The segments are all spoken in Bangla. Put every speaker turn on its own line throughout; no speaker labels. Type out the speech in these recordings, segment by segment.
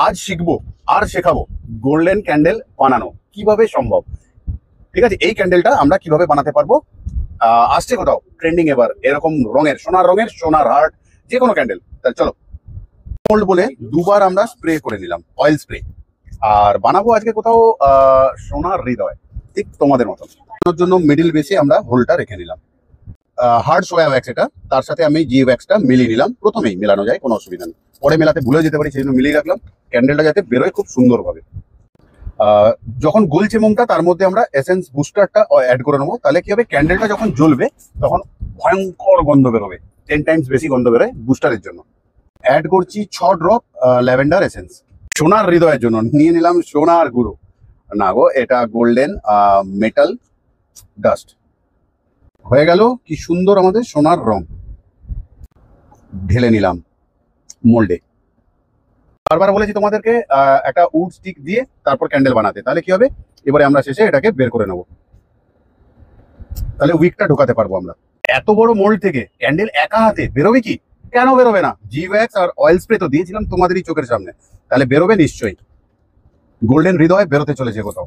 আজ শিখবো আর শেখাবো গোল্ডেন ক্যান্ডেল বানানো কিভাবে সম্ভব। ঠিক আছে, এই ক্যান্ডেলটা আমরা কিভাবে বানাতে পারবো। আসছে কোথাও ট্রেন্ডিং এবার এরকম রঙের, সোনার হার্ট, যে কোনো ক্যান্ডেল। তাহলে চলো, মোল্ড বলে দুবার আমরা স্প্রে করে নিলাম, অয়েল স্প্রে। আর বানাবো আজকে কোথাও সোনার হৃদয়, ঠিক তোমাদের মতো। এর জন্য মিডিল বেসে আমরা হোলটা রেখে নিলাম। হার্ড সোয়া ওয়্যাক্স এটা, তার সাথে আমি জি ওয়্যাক্সটা মিলিয়ে নিলাম। প্রথমেই মেলানো যায়, কোনো অসুবিধা নেই, পরে মেলাতে ভুলে যেতে পারি, সেই জন্য মিলিয়ে রাখলাম। ক্যান্ডেলটা যাতে বেরোয় খুব সুন্দরভাবে। যখন গলছে মোমটা, তার মধ্যে আমরা এসেন্স বুস্টারটা অ্যাড করে নেবো। তাহলে কি হবে, ক্যান্ডেলটা যখন জ্বলবে তখন ভয়ঙ্কর গন্ধ বেরোবে, 10 টাইমস বেশি গন্ধ বেরোয় বুস্টারের জন্য। অ্যাড করছি 6 ড্রপ ল্যাভেন্ডার এসেন্স। সোনার হৃদয়ের জন্য নিয়ে নিলাম সোনার গুঁড়ো, না গো, এটা গোল্ডেন মেটাল ডাস্ট। হয়ে গেল কি সুন্দর আমাদের সোনার রং। ঢেলে নিলাম মোল্ডে। বারবার বলেছি তোমাদেরকে একটা উড স্টিক দিয়ে তারপর ক্যান্ডেল বানাতে, তাহলে কি হবে, এবারে আমরা শেষে এটাকে বের করে নেব, তাহলে উইকটা ঢোকাতে পারবো আমরা। এত বড় মোল্ড থেকে ক্যান্ডেল একা হাতে বেরোবে কি? কেন বেরোবে না? জি ওয়্যাক্স আর অয়েল স্প্রে তো দিয়েছিলাম তোমাদেরই চোখের সামনে, তাহলে বেরোবে নিশ্চয়ই। গোল্ডেন হৃদয় বেরোতে চলেছে কোথাও।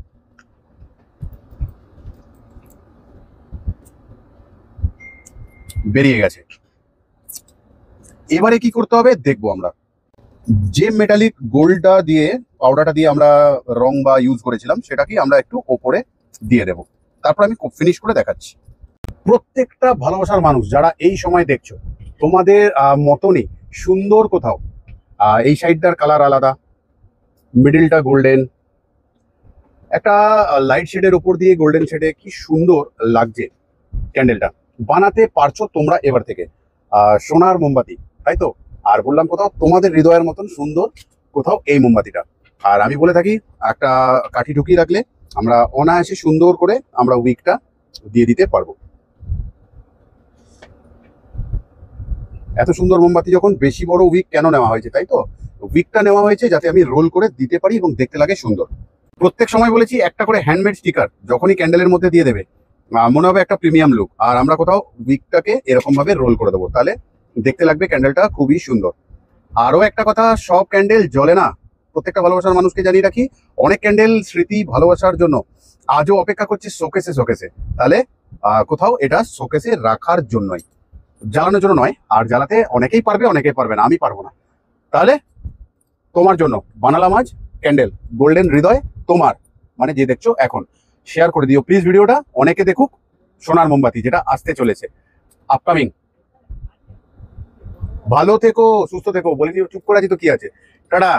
বেরিয়ে গেছে। এবারে কি করতে হবে দেখবো আমরা। যে মেটালিক গোল্ডটা দিয়ে, পাউডারটা দিয়ে আমরা রং বা ইউজ করেছিলাম, সেটাকে আমরা একটু ওপরে দিয়ে দেব। তারপর আমি ফিনিশ করে দেখাচ্ছি। প্রত্যেকটা ভালোবাসার মানুষ যারা এই সময় দেখছো, তোমাদের মতনই সুন্দর কোথাও এই সাইডটার কালার আলাদা, মিডিলটা গোল্ডেন, একটা লাইট শেডের উপর দিয়ে গোল্ডেন শেডে কি সুন্দর লাগছে ক্যান্ডেলটা। বানাতে পারছো তোমরা এবার থেকে। সোনার মোমবাতি, তাই তো? আর বললাম কোথাও তোমাদের হৃদয়ের মতন সুন্দর কোথাও এই মোমবাতিটা। আর আমি বলে থাকি, একটা কাঠি ঢুকিয়ে রাখলে আমরা অনায়াসে সুন্দর করে আমরা উইকটা দিয়ে দিতে পারবো। এত সুন্দর মোমবাতি যখন, বেশি বড় উইক কেন নেওয়া হয়েছে, তাই তো? উইকটা নেওয়া হয়েছে যাতে আমি রোল করে দিতে পারি এবং দেখতে লাগে সুন্দর। প্রত্যেক সময় বলেছি, একটা করে হ্যান্ডমেড স্টিকার যখনই ক্যান্ডেলের মধ্যে দিয়ে দেবে, মনে হবে একটা প্রিমিয়াম লুক। আর আমরা কোথাও উইকটাকে এরকম ভাবে রোল করে দেবো, তাহলে দেখতে লাগবে ক্যান্ডেলটা খুবই সুন্দর। আরো একটা কথা, সব ক্যান্ডেল জ্বলে না। প্রত্যেকটা ভালোবাসার মানুষকে জানিয়ে রাখি, অনেক ক্যান্ডেল স্মৃতি ভালোবাসার জন্য আজও অপেক্ষা করছে শোকেসে। তাহলে কোথাও এটা শোকেসে রাখার জন্যই, জ্বালানোর জন্য নয়। আর জ্বালাতে অনেকেই পারবে, অনেকেই পারবে না, আমি পারবো না। তাহলে তোমার জন্য বানালাম আজ ক্যান্ডেল গোল্ডেন হৃদয়। তোমার মানে যে দেখছো এখন, শেয়ার করে দিও প্লিজ ভিডিওটা, অনেকে দেখুক। সোনার মোমবাতি যেটা আসতে চলেছে, আপকামিং। ভালো থেকো, সুস্থ থেকো, বলে দিও। চুপ করে আছি তো কি আছে। টাটা।